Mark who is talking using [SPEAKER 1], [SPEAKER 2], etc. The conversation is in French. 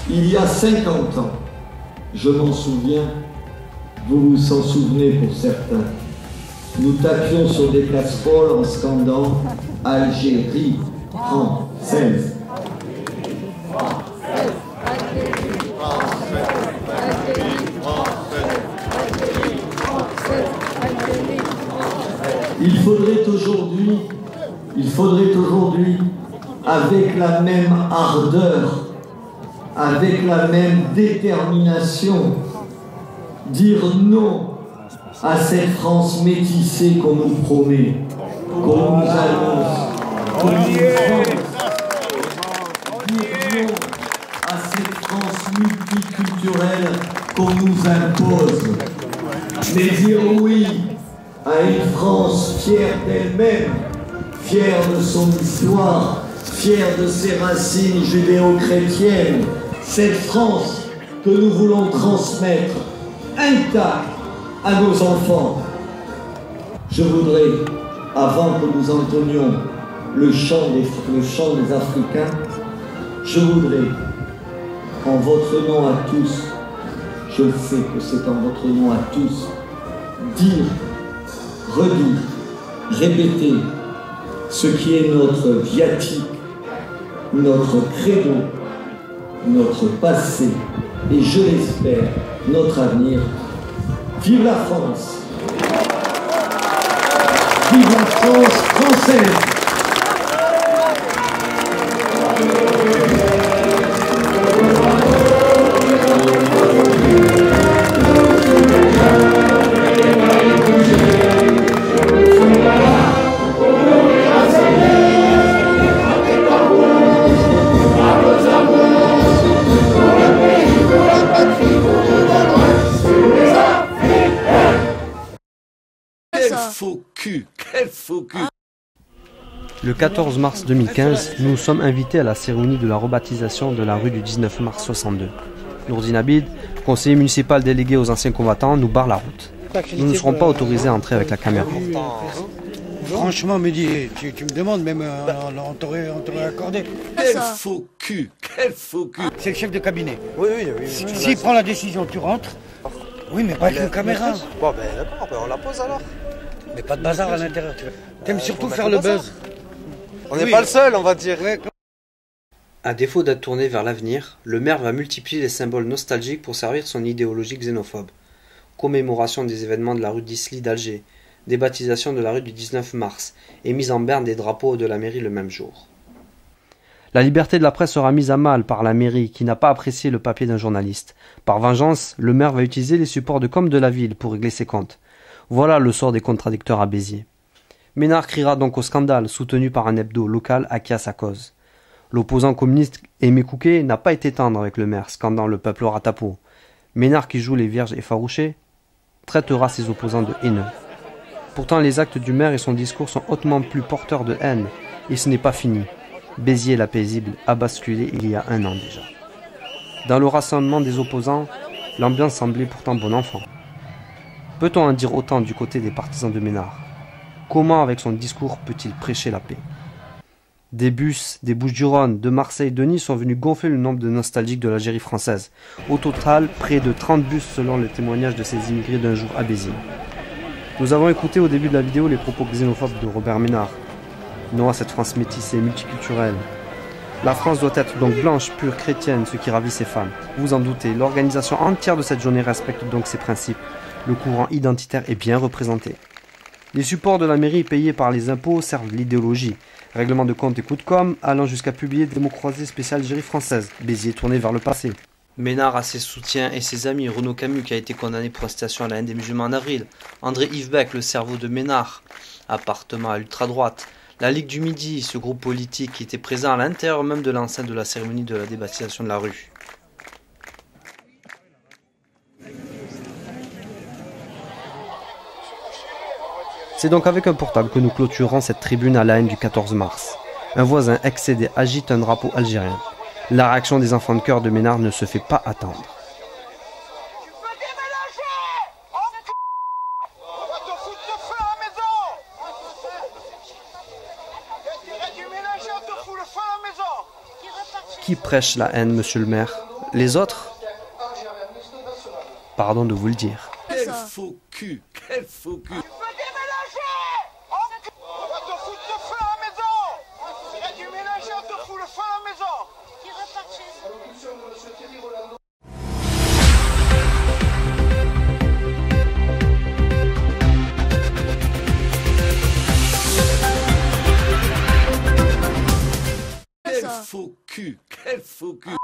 [SPEAKER 1] Il y a 50 ans, je m'en souviens, vous vous en souvenez pour certains, nous tapions sur des casseroles en scandant « Algérie française ». Il faudrait aujourd'hui, avec la même ardeur, avec la même détermination, dire non à cette France métissée qu'on nous promet, qu'on nous annonce, qu'on nous vend. Dire non à cette France multiculturelle qu'on nous impose. Mais dire oui à une France fière d'elle-même, fière de son histoire, fière de ses racines judéo-chrétiennes, cette France que nous voulons transmettre intacte à nos enfants. Je voudrais, avant que nous entonnions le chant des Africains, je voudrais, en votre nom à tous, je sais que c'est en votre nom à tous, dire, redire, répéter ce qui est notre viatique, notre credo, notre passé et, je l'espère, notre avenir. Vive la France! Vive la France française!
[SPEAKER 2] Quel faux cul.
[SPEAKER 3] Le 14 mars 2015, nous sommes invités à la cérémonie de la rebaptisation de la rue du 19 mars 62. Nourdine Abid, conseiller municipal délégué aux anciens combattants, nous barre la route. Nous ne serons pas autorisés à entrer avec la caméra.
[SPEAKER 4] Franchement, Mehdi, tu me demandes, même on t'aurait accordé.
[SPEAKER 2] Quel faux cul.
[SPEAKER 4] C'est le chef de cabinet.
[SPEAKER 5] Oui.
[SPEAKER 4] S'il prend la décision, tu rentres. Oui, mais pas avec une caméra.
[SPEAKER 5] Bon, ben d'accord, on la pose alors.
[SPEAKER 4] Mais pas de bazar à l'intérieur. T'aimes surtout faire le buzz.
[SPEAKER 5] On n'est pas le seul, on va dire.
[SPEAKER 3] À défaut d'être tourné vers l'avenir, le maire va multiplier les symboles nostalgiques pour servir son idéologie xénophobe. Commémoration des événements de la rue d'Isly d'Alger, débaptisation de la rue du 19 mars et mise en berne des drapeaux de la mairie le même jour. La liberté de la presse sera mise à mal par la mairie qui n'a pas apprécié le papier d'un journaliste. Par vengeance, le maire va utiliser les supports de com de la ville pour régler ses comptes. Voilà le sort des contradicteurs à Béziers. Ménard criera donc au scandale, soutenu par un hebdo local acquis à sa cause. L'opposant communiste Aimé Couquet n'a pas été tendre avec le maire, scandant le peuple aura ta peau. Ménard, qui joue les vierges effarouchées, traitera ses opposants de haineux. Pourtant, les actes du maire et son discours sont hautement plus porteurs de haine, et ce n'est pas fini. Béziers la paisible a basculé il y a 1 an déjà. Dans le rassemblement des opposants, l'ambiance semblait pourtant bon enfant. Peut-on en dire autant du côté des partisans de Ménard? Comment, avec son discours, peut-il prêcher la paix? Des bus des Bouches-du-Rhône, de Marseille, de Nice sont venus gonfler le nombre de nostalgiques de l'Algérie française. Au total, près de 30 bus selon les témoignages de ces immigrés d'un jour à Béziers. Nous avons écouté au début de la vidéo les propos xénophobes de Robert Ménard. Non à cette France métissée, multiculturelle. La France doit être donc blanche, pure, chrétienne, ce qui ravit ses femmes. Vous en doutez, l'organisation entière de cette journée respecte donc ses principes. Le courant identitaire est bien représenté. Les supports de la mairie payés par les impôts servent l'idéologie. Règlement de compte et coup de com', allant jusqu'à publier des mots croisés spécial Algérie française. Béziers tourné vers le passé. Ménard a ses soutiens et ses amis. Renaud Camus qui a été condamné pour incitation à la haine des musulmans en avril. André-Yves Beck, le cerveau de Ménard. Appartement à l'ultra-droite. La Ligue du Midi, ce groupe politique qui était présent à l'intérieur même de l'enceinte de la cérémonie de la débaptisation de la rue. C'est donc avec un portable que nous clôturons cette tribune à la haine du 14 mars. Un voisin excédé agite un drapeau algérien. La réaction des enfants de chœur de Ménard ne se fait pas attendre. Qui prêche la haine, monsieur le maire? Les autres? Pardon de vous le dire.
[SPEAKER 2] Quel faux cul! Quel faux cul! Quel faux cul! Quel faux cul!